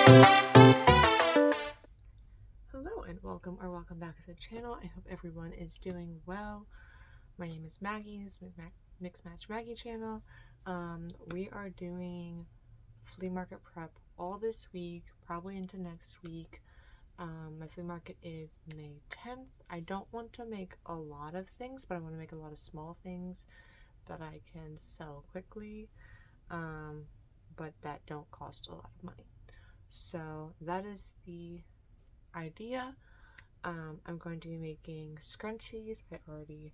Hello and welcome back to the channel. I hope everyone is doing well. My name is Maggie. This is Mix Match Maggie channel. We are doing flea market prep all this week, probably into next week. My flea market is May 10th. I don't want to make a lot of things, but I want to make a lot of small things that I can sell quickly, but that don't cost a lot of money. So that is the idea. I'm going to be making scrunchies. I already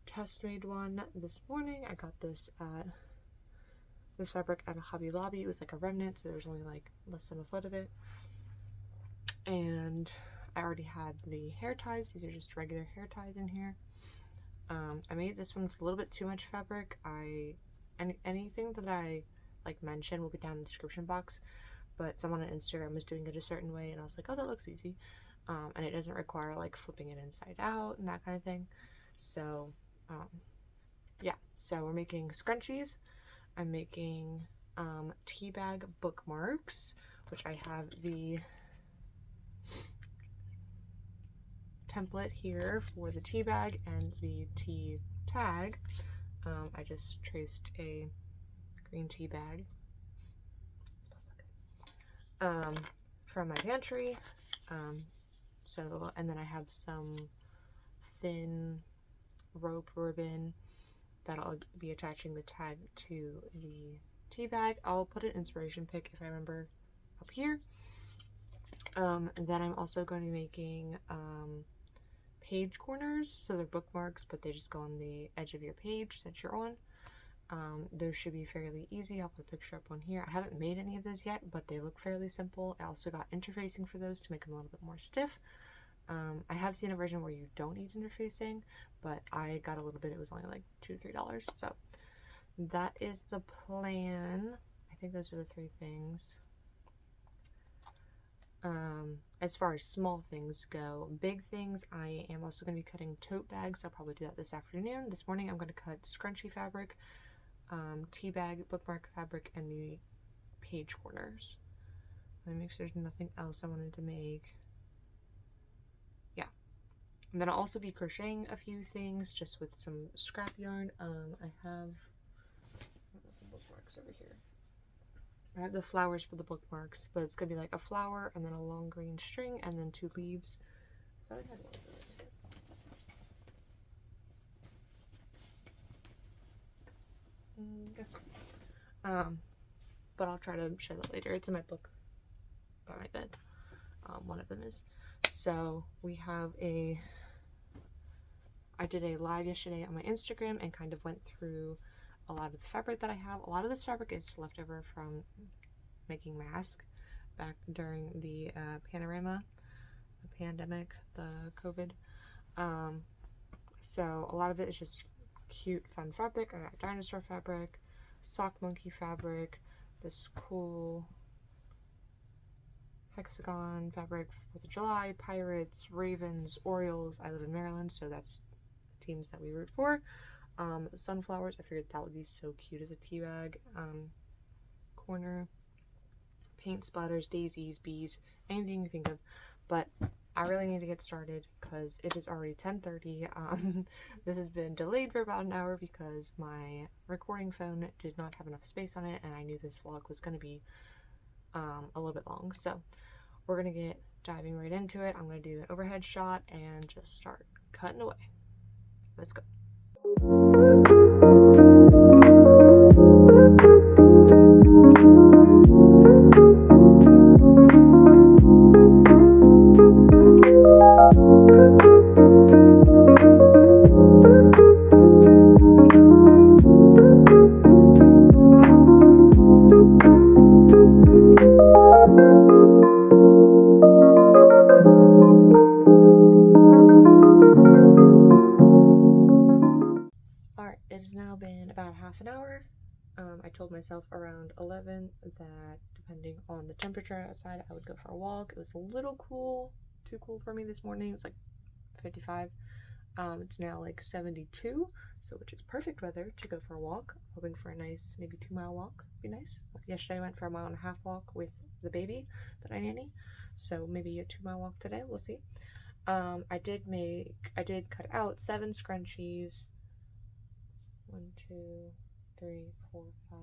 test made one this morning. I got this fabric at a Hobby Lobby. It was like a remnant, so there was only like less than a foot of it. And I already had the hair ties. These are just regular hair ties in here. I made this one with a little bit too much fabric. Anything that I like mention will be down in the description box, but someone on Instagram was doing it a certain way and I was like, oh, that looks easy. And it doesn't require like flipping it inside out and that kind of thing. So yeah, so we're making scrunchies. I'm making tea bag bookmarks, which I have the template here for the tea bag and the tea tag. I just traced a green tea bag. It smells so good. From my pantry. And then I have some thin rope ribbon that I'll be attaching the tag to the tea bag. I'll put an inspiration pic if I remember up here. And then I'm also going to be making page corners, so they're bookmarks, but they just go on the edge of your page that you're on. Those should be fairly easy. I'll put a picture up on here. I haven't made any of those yet, but they look fairly simple. I also got interfacing for those to make them a little bit more stiff. I have seen a version where you don't need interfacing, but I got a little bit. It was only like $2 to $3. So that is the plan. I think those are the three things. As far as small things go, big things, I am also going to be cutting tote bags. I'll probably do that this afternoon. This morning I'm going to cut scrunchie fabric, tea bag, bookmark fabric, and the page corners. Let me make sure there's nothing else I wanted to make. Yeah. And then I'll also be crocheting a few things just with some scrap yarn. I have the bookmarks over here. I have the flowers for the bookmarks, but it's gonna be like a flower and then a long green string and then 2 leaves. I thought I had one over here. Guess not. But I'll try to show that later. It's in my book by my bed. One of them is. So we have I did a live yesterday on my Instagram and kind of went through a lot of the fabric that I have. A lot of this fabric is leftover from making masks back during the pandemic, the COVID. So a lot of it is just cute, fun fabric. I got dinosaur fabric, sock monkey fabric, this cool hexagon fabric, 4th of July, Pirates, Ravens, Orioles. I live in Maryland, so that's the teams that we root for. Sunflowers, I figured that would be so cute as a tea bag corner. Paint splatters, daisies, bees, anything you think of. But I really need to get started because it is already 10:30. This has been delayed for about an hour because my recording phone did not have enough space on it, and I knew this vlog was going to be a little bit long. So we're going to get diving right into it. I'm going to do an overhead shot and just start cutting away. Let's go. An hour. I told myself around 11 that depending on the temperature outside I would go for a walk. It was a little cool, too cool for me this morning. It was like 55. It's now like 72, so which is perfect weather to go for a walk. I'm hoping for a nice maybe 2-mile walk would be nice. Yesterday I went for a 1.5-mile walk with the baby that I nanny. So maybe a 2 mile walk today, we'll see. I did cut out 7 scrunchies. 1, 2, 3, 4, 5,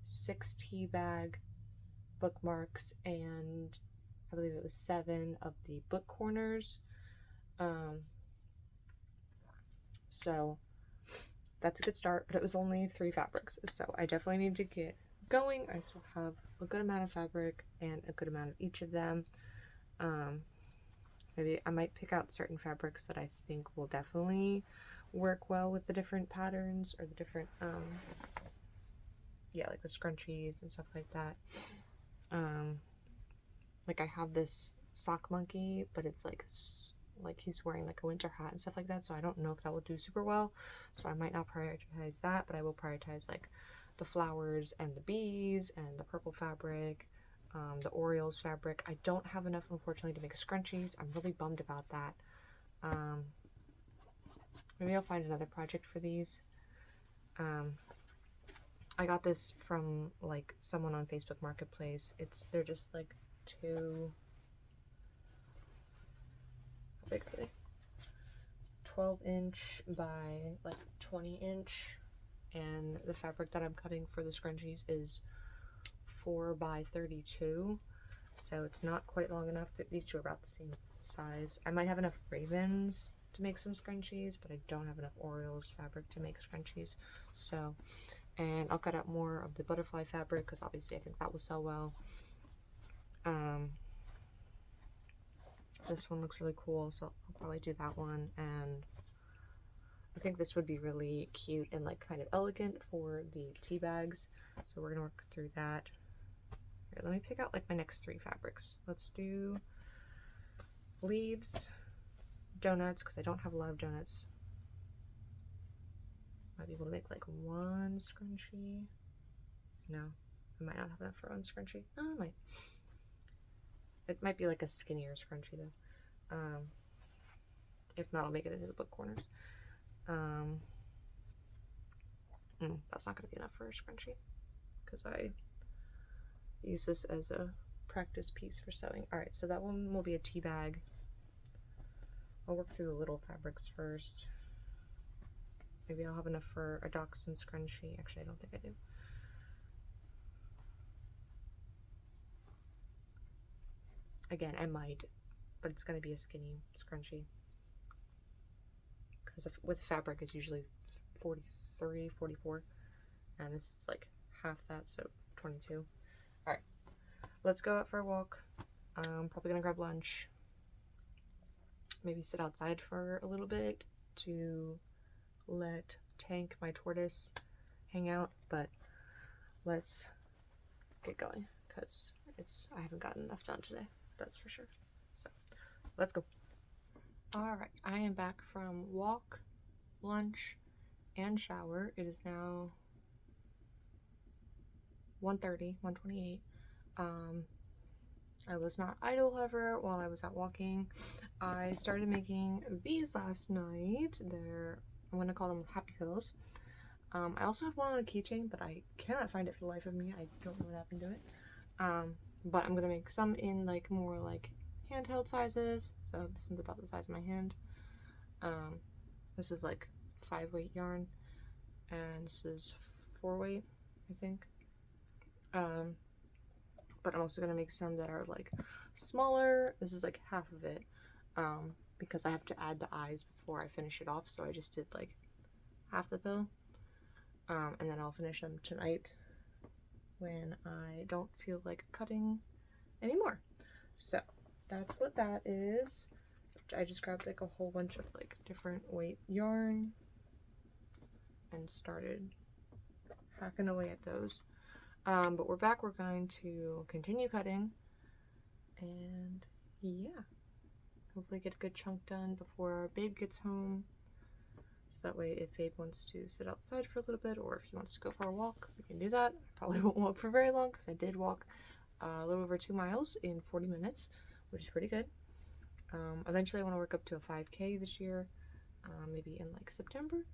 6 tea bag bookmarks, and I believe it was 7 of the book corners. So that's a good start, but it was only 3 fabrics, so I definitely need to get going. I still have a good amount of fabric and a good amount of each of them. Maybe I might pick out certain fabrics that I think will definitely work well with the different patterns, or the different yeah, like the scrunchies and stuff like that. Like I have this sock monkey, but it's like he's wearing like a winter hat and stuff like that, so I don't know if that will do super well, so I might not prioritize that, but I will prioritize like the flowers and the bees and the purple fabric, the Orioles fabric. I don't have enough, unfortunately, to make scrunchies. I'm really bummed about that. Maybe I'll find another project for these. I got this from like someone on Facebook Marketplace. They're just like 2, how big are they? 12-inch by like 20-inch, and the fabric that I'm cutting for the scrunchies is 4 by 32, so it's not quite long enough. These two are about the same size. I might have enough ravens to make some scrunchies, but I don't have enough Orioles fabric to make scrunchies. So, and I'll cut out more of the butterfly fabric because obviously I think that will sell well. This one looks really cool, so I'll probably do that one, and I think this would be really cute and like kind of elegant for the tea bags, so we're gonna work through that. Here, let me pick out like my next 3 fabrics. Let's do leaves, donuts, because I don't have a lot of donuts. Might be able to make like 1 scrunchie. No, I might not have enough for 1 scrunchie. Oh, I might. It might be like a skinnier scrunchie though. If not, I'll make it into the book corners. That's not going to be enough for a scrunchie because I use this as a practice piece for sewing. Alright, so that one will be a tea bag. I'll work through the little fabrics first. Maybe I'll have enough for a dachshund scrunchie. Actually, I don't think I do. Again, I might, but it's going to be a skinny scrunchie. Because with fabric, it's usually 43, 44. And this is like half that, so 22. Alright, let's go out for a walk. I'm probably going to grab lunch. Maybe sit outside for a little bit to let Tank, my tortoise, hang out. But let's get going because I haven't gotten enough done today. That's for sure. So let's go. All right, I am back from walk, lunch, and shower. It is now 1:30, 1:28. I was not idle, however, while I was out walking. I started making these last night. I'm gonna call them happy pills. I also have one on a keychain, but I cannot find it for the life of me. I don't know what happened to it. But I'm gonna make some in like more like handheld sizes. So this one's about the size of my hand. This is like 5-weight yarn, and this is 4-weight, I think. But I'm also gonna make some that are like smaller. This is like half of it, because I have to add the eyes before I finish it off. So I just did like half the pill, and then I'll finish them tonight when I don't feel like cutting anymore. So that's what that is. I just grabbed like a whole bunch of like different weight yarn and started hacking away at those. But we're back. We're going to continue cutting, and yeah, hopefully get a good chunk done before Babe gets home. So that way, if Babe wants to sit outside for a little bit, or if he wants to go for a walk, we can do that. Probably won't walk for very long because I did walk a little over 2 miles in 40 minutes, which is pretty good. Eventually I want to work up to a 5K this year, maybe in like September,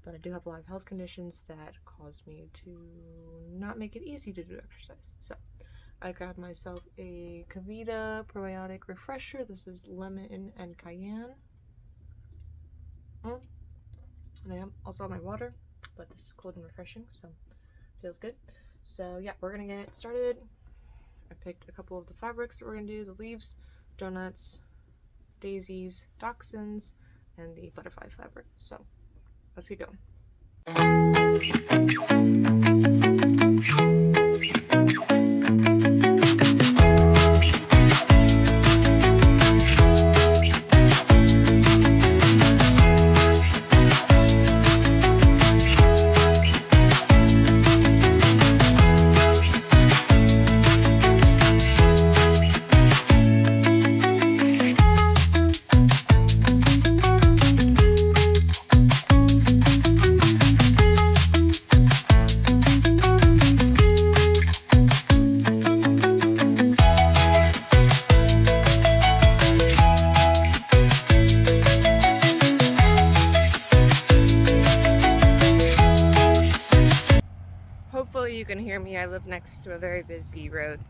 but I do have a lot of health conditions that cause me to not make it easy to do exercise. So I grabbed myself a Kavita probiotic refresher. This is lemon and cayenne. And I also have my water, but this is cold and refreshing, so feels good. So yeah, we're gonna get started. I picked a couple of the fabrics that we're gonna do: the leaves, donuts, daisies, dachshunds, and the butterfly fabric. So let's get going. Hopefully you can hear me. I live next to a very busy road.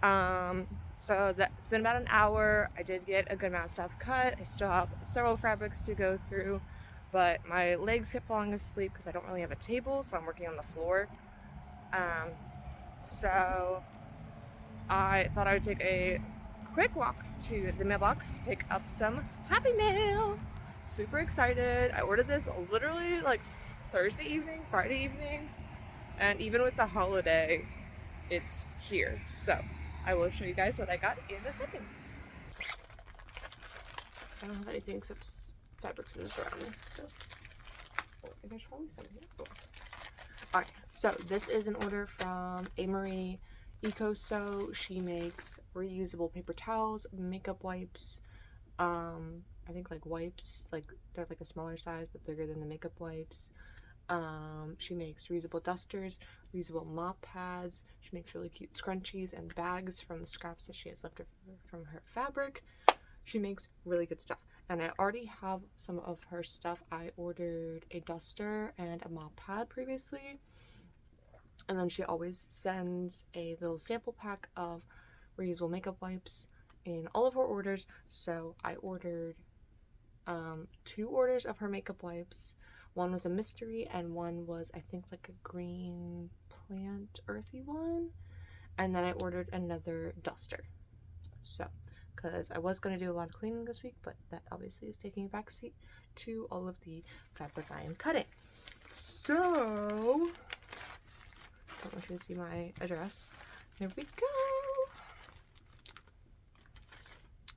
So it's been about an hour. I did get a good amount of stuff cut. I still have several fabrics to go through, but my legs kept falling asleep because I don't really have a table, so I'm working on the floor. So I thought I would take a quick walk to the mailbox to pick up some Happy Mail. Super excited. I ordered this literally like Thursday evening, Friday evening, and even with the holiday, it's here. So I will show you guys what I got in a second. I don't have anything except fabric scissors around me, so there's probably some here. Cool. Alright, so this is an order from AMarieEcoSew. She makes reusable paper towels, makeup wipes, I think like wipes, like they're like a smaller size but bigger than the makeup wipes. She makes reusable dusters, reusable mop pads. She makes really cute scrunchies and bags from the scraps that she has left from her fabric. She makes really good stuff, and I already have some of her stuff. I ordered a duster and a mop pad previously, and then she always sends a little sample pack of reusable makeup wipes in all of her orders. So I ordered 2 orders of her makeup wipes. One was a mystery and one was, I think, like a green plant earthy one. And then I ordered another duster. So, because I was going to do a lot of cleaning this week, but that obviously is taking a backseat to all of the fabric I am cutting. So, I don't want you to see my address. Here we go.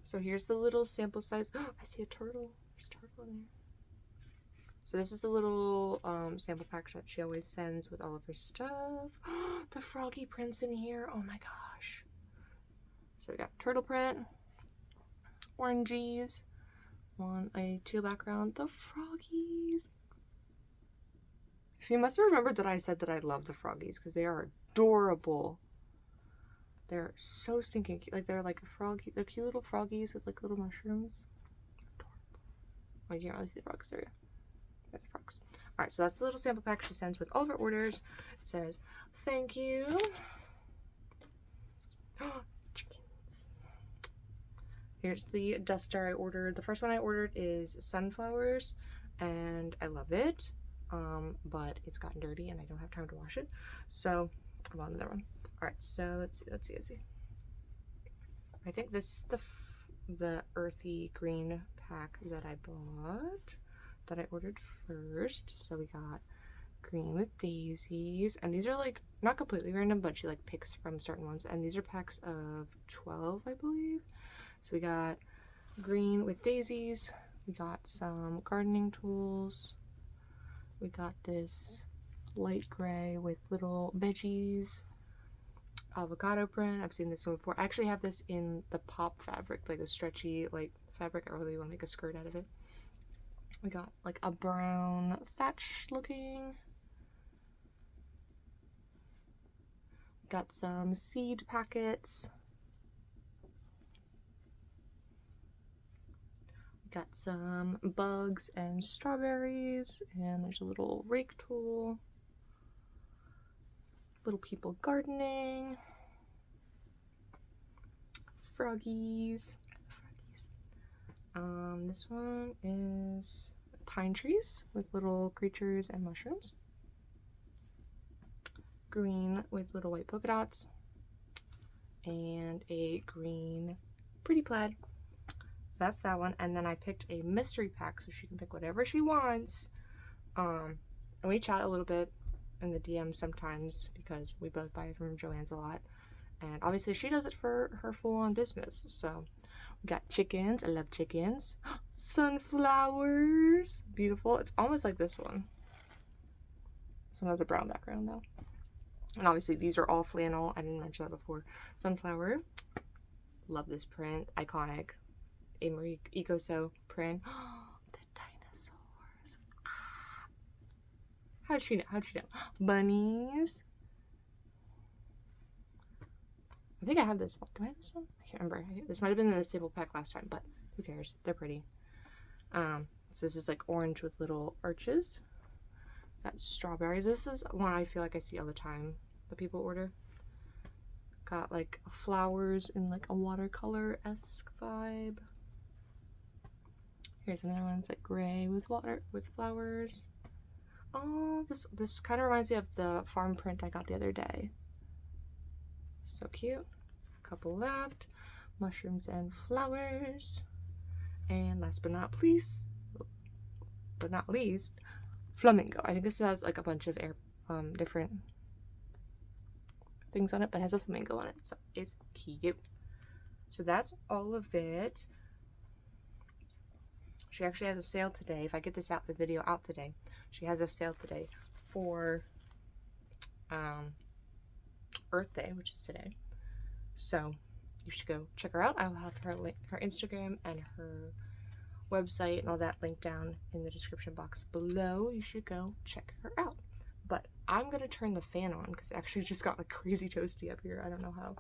So here's the little sample size. Oh, I see a turtle. There's a turtle in there. So this is the little sample pack that she always sends with all of her stuff. The froggy prints in here. Oh my gosh. So we got turtle print, oranges, on a teal background, the froggies. She must have remembered that I said that I love the froggies because they are adorable. They're so stinking cute. Like they're like froggy, they're cute little froggies with like little mushrooms. Adorable. Oh, you can't really see the frogs, there you go. There's the frogs. Alright, so that's the little sample pack she sends with all of her orders. It says, thank you. Chickens. Here's the duster I ordered. The first one I ordered is sunflowers, and I love it. But it's gotten dirty and I don't have time to wash it. So I bought another one. Alright, so let's see. I think this is the earthy green pack that I bought, that I ordered first. So we got green with daisies, and these are like not completely random, but she like picks from certain ones, and these are packs of 12, I believe. So we got green with daisies, we got some gardening tools, we got this light gray with little veggies, avocado print. I've seen this one before. I actually have this in the pop fabric, like the stretchy like fabric. I really want to make a skirt out of it. We got like a brown thatch looking. Got some seed packets. Got some bugs and strawberries, and there's a little rake tool. Little people gardening. froggies. This one is pine trees with little creatures and mushrooms. Green with little white polka dots. And a green pretty plaid. So that's that one. And then I picked a mystery pack so she can pick whatever she wants. And we chat a little bit in the DM sometimes because we both buy from Joann's a lot. And obviously she does it for her full-on business. So we got chickens. I love chickens. Sunflowers. Beautiful. It's almost like this one. This one has a brown background though. And obviously these are all flannel. I didn't mention that before. Sunflower. Love this print. Iconic. AMarieEcoSew print. The dinosaurs. How'd she know? How'd she know? Bunnies. I think I have this one. Do I have this one? I can't remember. This might have been in the staple pack last time, but who cares? They're pretty. So this is like orange with little arches. Got strawberries. This is one I feel like I see all the time that people order. Got like flowers in like a watercolor-esque vibe. Here's another one. It's like gray with flowers. Oh, this kind of reminds me of the farm print I got the other day. So cute. Couple left. Mushrooms and flowers. And last but not least, flamingo. I think this has like a bunch of different things on it, but it has a flamingo on it, so it's cute. So that's all of it. She actually has a sale today. If I get this video out today, she has a sale today for Earth Day, which is today. So you should go check her out. I will have her link, her Instagram and her website and all that linked down in the description box below. You should go check her out. But I'm gonna turn the fan on because it actually just got like crazy toasty up here. I don't know how.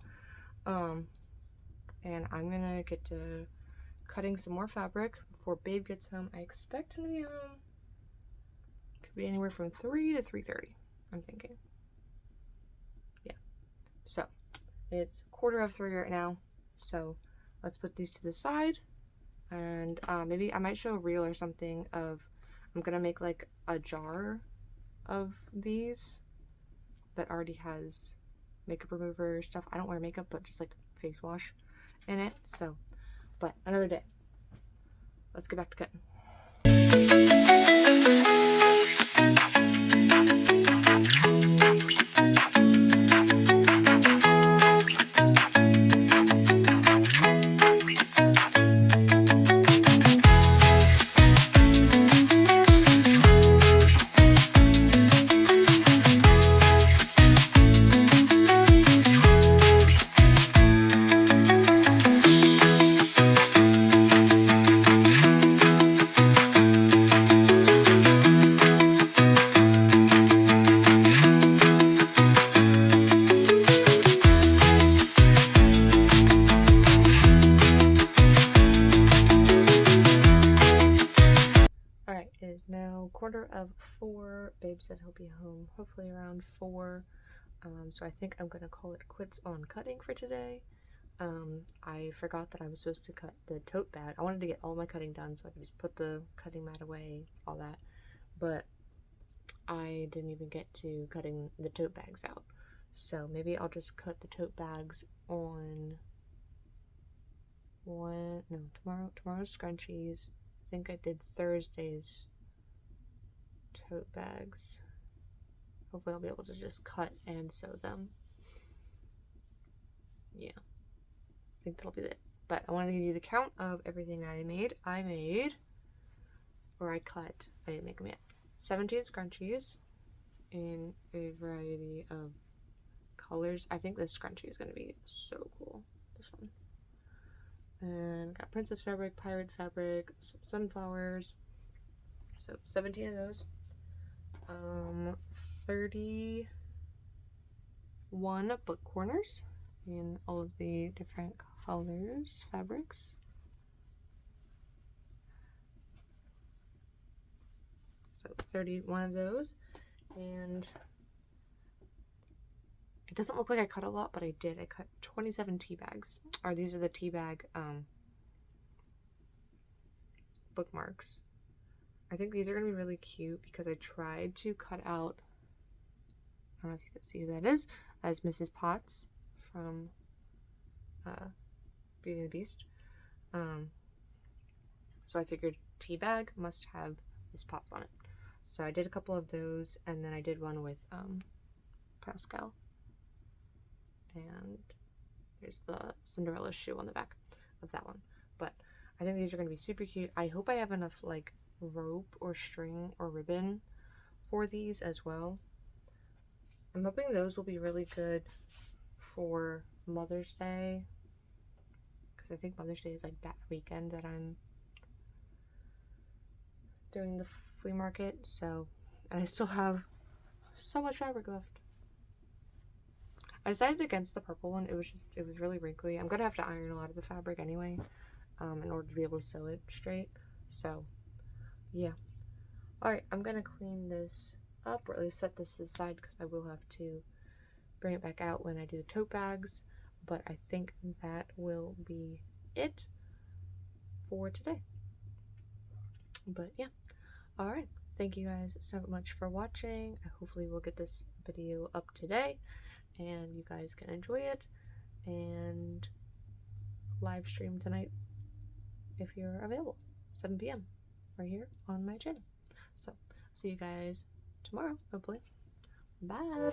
And I'm gonna get to cutting some more fabric before Babe gets home. I expect him to be home. Could be anywhere from 3 to 3:30. I'm thinking. Yeah. So it's 2:45 right now. So let's put these to the side. And maybe I might show a reel or something of, I'm gonna make like a jar of these that already has makeup remover stuff. I don't wear makeup, but just like face wash in it. So, but another day. Let's get back to cutting. Now 3:45. Babe said he'll be home hopefully around 4. So I think I'm gonna call it quits on cutting for today. I forgot that I was supposed to cut the tote bag. I wanted to get all my cutting done so I could just put the cutting mat away, all that, but I didn't even get to cutting the tote bags out. So maybe I'll just cut the tote bags on tomorrow's scrunchies. I think I did Thursday's tote bags. Hopefully I'll be able to just cut and sew them. Yeah, I think that'll be it. But I wanted to give you the count of everything that I made. I didn't make them yet. 17 scrunchies in a variety of colors. I think this scrunchie is going to be so cool. This one. And got princess fabric, pirate fabric, some sunflowers. So 17 of those. 31 book corners in all of the different colors, fabrics. So 31 of those, and It doesn't look like I cut a lot, but I did. I cut 27 tea bags. Or these are the tea bag bookmarks. I think these are going to be really cute because I tried to cut out, I don't know if you can see who that is, as Mrs. Potts from Beauty and the Beast. So I figured tea bag must have Miss Potts on it. So I did a couple of those, and then I did one with Pascal. And there's the Cinderella shoe on the back of that one. But I think these are going to be super cute. I hope I have enough like rope or string or ribbon for these as well. I'm hoping those will be really good for Mother's Day, because I think Mother's Day is like that weekend that I'm doing the flea market. So, and I still have so much fabric left. I decided against the purple one. It was really wrinkly. I'm gonna have to iron a lot of the fabric anyway, in order to be able to sew it straight. So yeah. Alright, I'm gonna clean this up, or at least set this aside, because I will have to bring it back out when I do the tote bags. But I think that will be it for today. But yeah. Alright. Thank you guys so much for watching. Hopefully we'll get this video up today and you guys can enjoy it and live stream tonight if you're available, 7 p.m. right here on my channel. So see you guys tomorrow, hopefully. Bye.